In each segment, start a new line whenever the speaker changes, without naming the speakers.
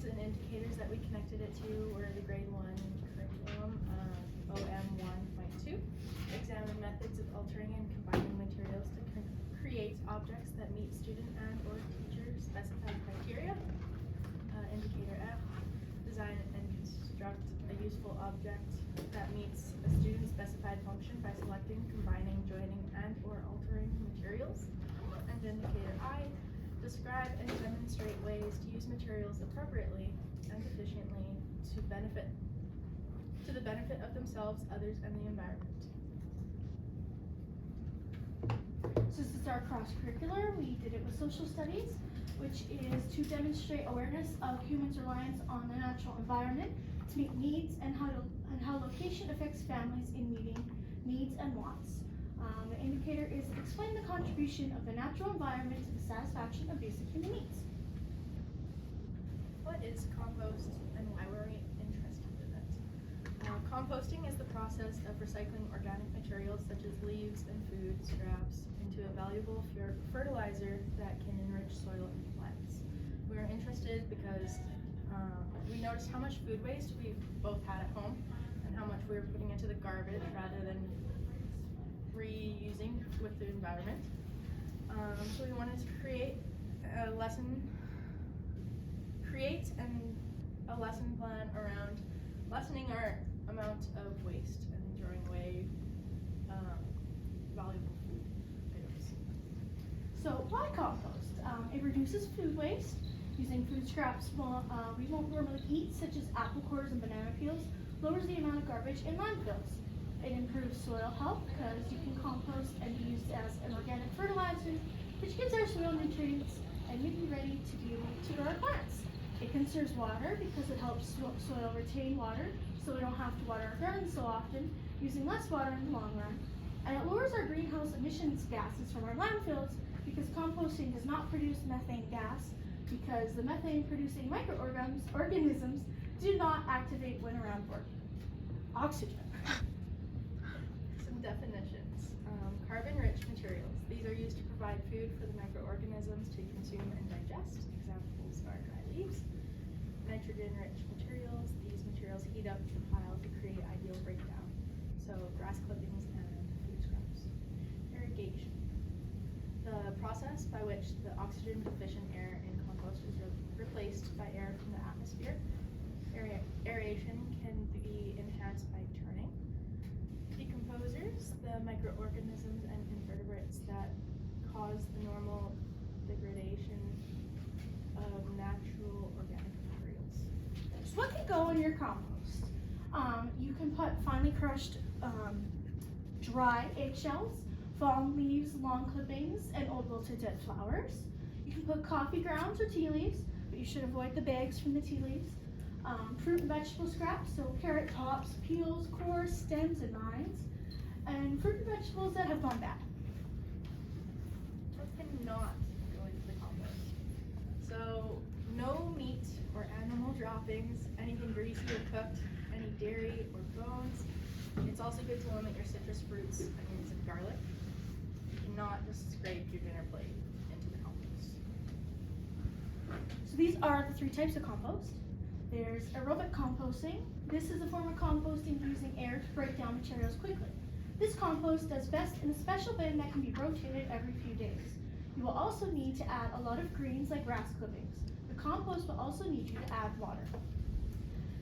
questions and indicators that we connected it to were the grade 1 curriculum, OM 1.2, examine methods of altering and combining materials to create objects that meet student and or teacher specified criteria. Indicator F, design and construct a useful object that meets a student specified function by selecting, combining, joining, and or altering materials. And indicator I, describe and demonstrate ways to use materials appropriately and efficiently to the benefit of themselves, others, and the environment.
So this is our cross-curricular. We did it with social studies, which is to demonstrate awareness of humans' reliance on the natural environment to meet needs and how location affects families in meeting needs and wants. The indicator is explain the contribution of the natural environment to the satisfaction of basic human needs.
What is compost and why were we interested in it? Composting is the process of recycling organic materials such as leaves and food scraps into a valuable fertilizer that can enrich soil and plants. We were interested because we noticed how much food waste we both had at home and how much we were putting into the garbage rather than reusing with the environment. So we wanted to create a lesson plan around lessening our amount of waste and throwing away valuable food items.
So why compost? It reduces food waste. Using food scraps we won't normally eat, such as apple cores and banana peels, lowers the amount of garbage in landfills. It improves soil health because you can compost and be used as an organic fertilizer, which gives our soil nutrients and make it ready to be able to grow our plants. It conserves water because it helps soil retain water, so we don't have to water our gardens so often, using less water in the long run. And it lowers our greenhouse emissions gases from our landfills because composting does not produce methane gas, because the methane producing microorganisms do not activate when around oxygen.
Some definitions. Carbon-rich materials. These are used to provide food for the microorganisms to consume and digest. Examples are dry leaves. Nitrogen-rich materials. These materials heat up the pile to create ideal breakdown. So grass clippings and food scraps. Irrigation. The process by which the oxygen-deficient air in compost is replaced by air from the atmosphere. Aeration can be enhanced by turning. Decomposers, the microorganisms and invertebrates that cause the normal degradation of natural organic materials.
So what can go in your compost? You can put finely crushed dry eggshells, fallen leaves, long clippings, and old wilted dead flowers. You can put coffee grounds or tea leaves, but you should avoid the bags from the tea leaves. Fruit and vegetable scraps, so carrot tops, peels, cores, stems, and rinds. And fruit and vegetables that have gone bad.
What cannot go into the compost? So no meat or animal droppings, anything greasy or cooked, any dairy or bones. It's also good to limit your citrus fruits, onions, and garlic. You cannot just scrape your dinner plate into the compost.
So these are the 3 types of compost. There's aerobic composting. This is a form of composting using air to break down materials quickly. This compost does best in a special bin that can be rotated every few days. You will also need to add a lot of greens like grass clippings. The compost will also need you to add water.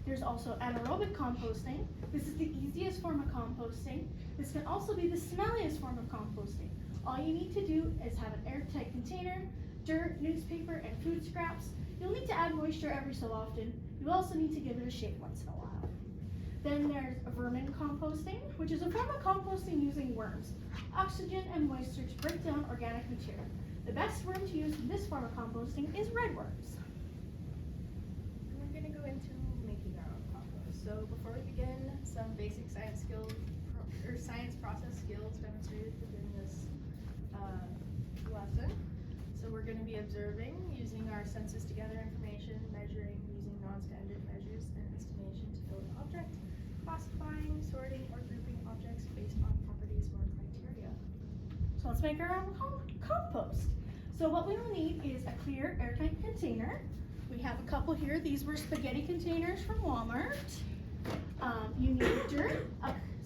There's also anaerobic composting. This is the easiest form of composting. This can also be the smelliest form of composting. All you need to do is have an airtight container, dirt, newspaper, and food scraps. You'll need to add moisture every so often. You also need to give it a shake once in a while. Then there's vermin composting, which is a form of composting using worms, oxygen, and moisture to break down organic material. The best worm to use in this form of composting is redworms.
We're going to go into making our own compost. So before we begin, some basic science skills or science process skills demonstrated within this lesson. So we're going to be observing, using our senses to gather information, measuring using non-standard measures and estimation to build an object, classifying, sorting, or grouping objects based on properties or criteria.
So let's make our own compost. So what we will need is a clear airtight container, We have a couple here. These were spaghetti containers from Walmart. You need dirt,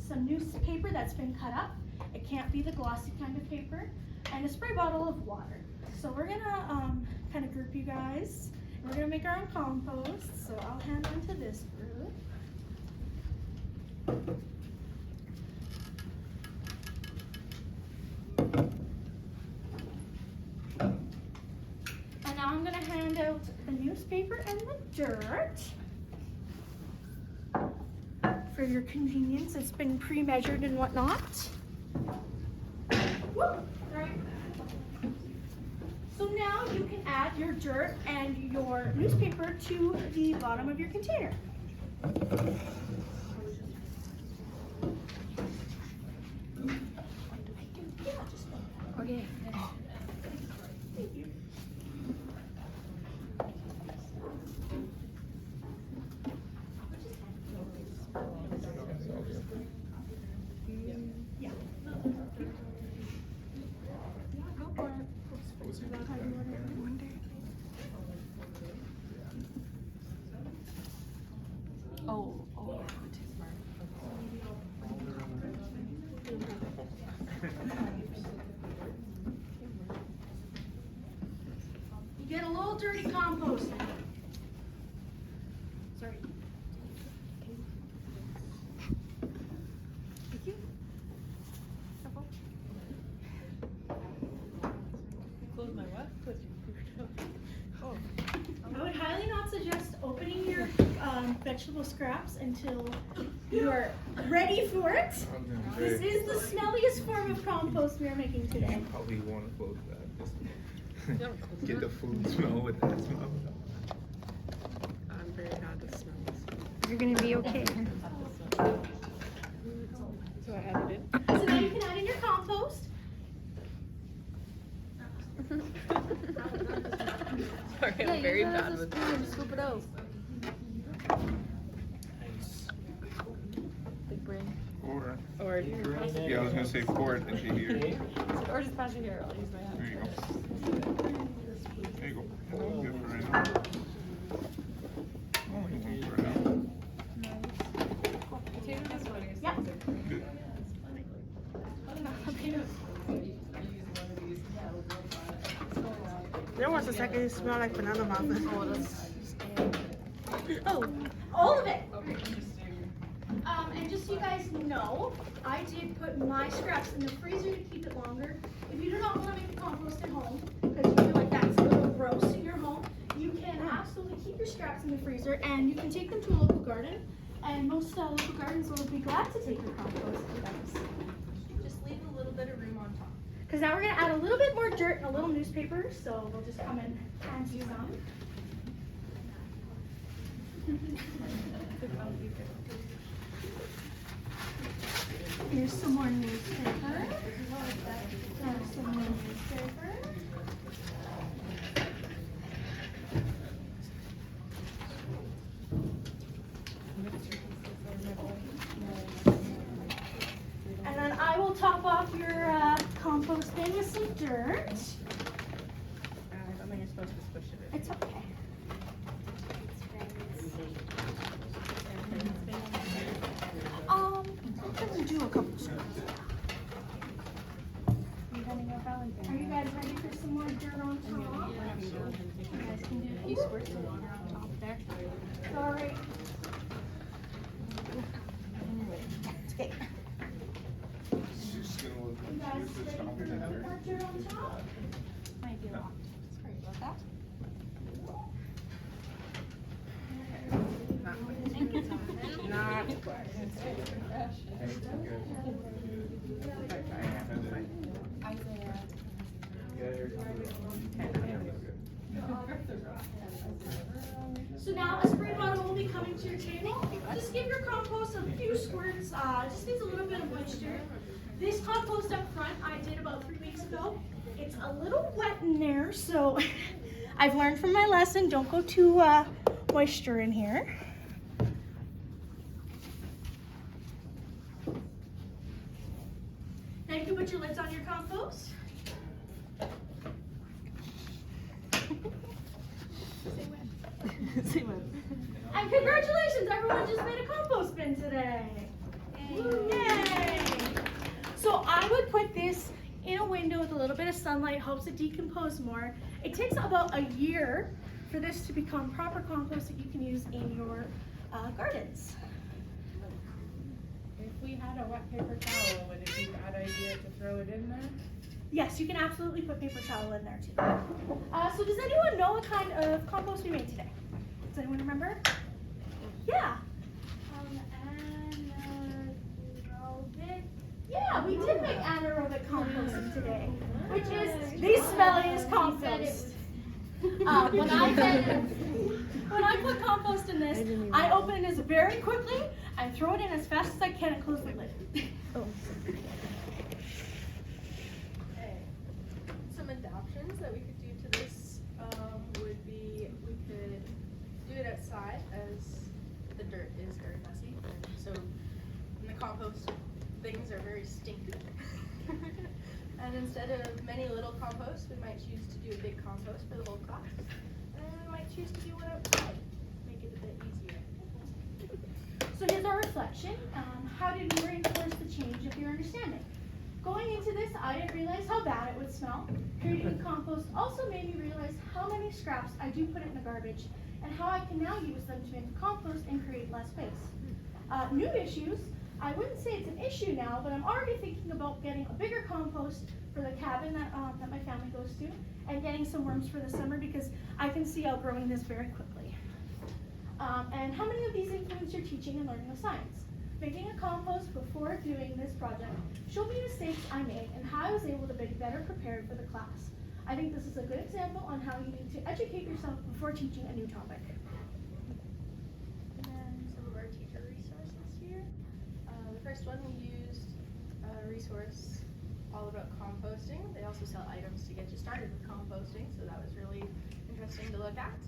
some newspaper that's been cut up. It can't be the glossy kind of paper, and a spray bottle of water. So we're gonna kind of group you guys. We're gonna make our own compost. So I'll hand on to this group. And now I'm gonna hand out the newspaper and the dirt. For your convenience, it's been pre-measured and whatnot. Woo! Sorry. So now you can add your dirt and your newspaper to the bottom of your container.
Okay.
Thank you. Yeah.
Oh.
You get a little dirty compost. Sorry. Thank you.
Close my what? Oh.
I would highly not suggest opening your vegetable scraps until you are ready for it. This is the smelliest form of compost we are making today.
Probably want to close that. Just get the food smell with that smell.
I'm very bad with smells.
You're gonna be okay.
So I added it.
So now you can add in your compost.
Sorry, I'm very bad with
Scoop it out. Big brain.
Or
here.
yeah, I was gonna say pour it into here.
Or just pass it here. I'll use my
There
hand.
you go. There you go. That's good for right now. Only one for now.
Yep.
Good.
There was a second, it smelled like banana muffin.
Oh, all of it. And just so you guys know, I did put my scraps in the freezer to keep it longer. If you do not want to make the compost at home, because you feel like that's a little gross in your home, you can absolutely keep your scraps in the freezer and you can take them to a local garden. And most local gardens will be glad to take your compost to them.
Just leave a little bit of room on top.
Because now we're going to add a little bit more dirt and a little newspaper, so we'll just come and hand you some. Here's some more newspaper. There's some more newspaper. And then I will top off your compost bin with some dirt.
I don't think you're supposed to squish it.
It's okay. I can do a couple squirts. Are you guys ready for some more dirt on top?
You guys can do a few squirts of water on top there.
Sorry. It's okay.
Just gonna look
You guys
at this
ready
top
for
in
a
there.
little more dirt on top?
Might be locked. Sorry about that.
Not
So now a spray bottle will be coming to your table. Just give your compost a few squirts. Just needs a little bit of moisture. This compost up front I did about 3 weeks ago. It's a little wet in there, so I've learned from my lesson, don't go too moisture in here. Now you can put your lids on your compost. And congratulations, everyone just made a compost bin today. Yay! So I would put this in a window with a little bit of sunlight, helps it decompose more. It takes about a year for this to become proper compost that you can use in your gardens.
If we had a wet paper towel, would it be a bad idea to throw it in there?
Yes, you can absolutely put paper towel in there too. So does anyone know what kind of compost we made today? Does anyone remember? Yeah.
Anaerobic.
Yeah, we did make anaerobic composting today, which is the smelliest compost. When I put compost in this, I open this very quickly and throw it in as fast as I can and close the lid.
Some adaptions that we could do to this would be we could do it outside as the dirt is very messy. And so in the compost, things are very stinky. And instead of many little composts, we might choose to do a big compost for the whole class. And we might choose to do one outside, make it a bit easier.
So here's our reflection. How did we reinforce the change of your understanding? Going into this, I didn't realize how bad it would smell. Creating compost also made me realize how many scraps I do put in the garbage and how I can now use them to make a compost and create less waste. New issues, I wouldn't say it's an issue now, but I'm already thinking about getting a bigger compost for the cabin that my family goes to and getting some worms for the summer because I can see outgrowing this very quickly. And how many of these influence your teaching and learning of science? Making a compost before doing this project showed me mistakes I made and how I was able to be better prepared for the class. I think this is a good example on how you need to educate yourself before teaching a new topic.
And then some of our teacher resources here. The first one, we used a resource all about composting. They also sell items to get you started with composting, so that was really interesting to look at.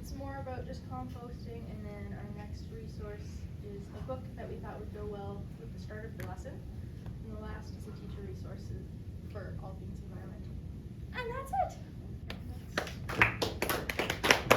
It's more about just composting, and then our next resource is a book that we thought would go well with the start of the lesson. And the last is a teacher resources for all things environmental.
And that's it.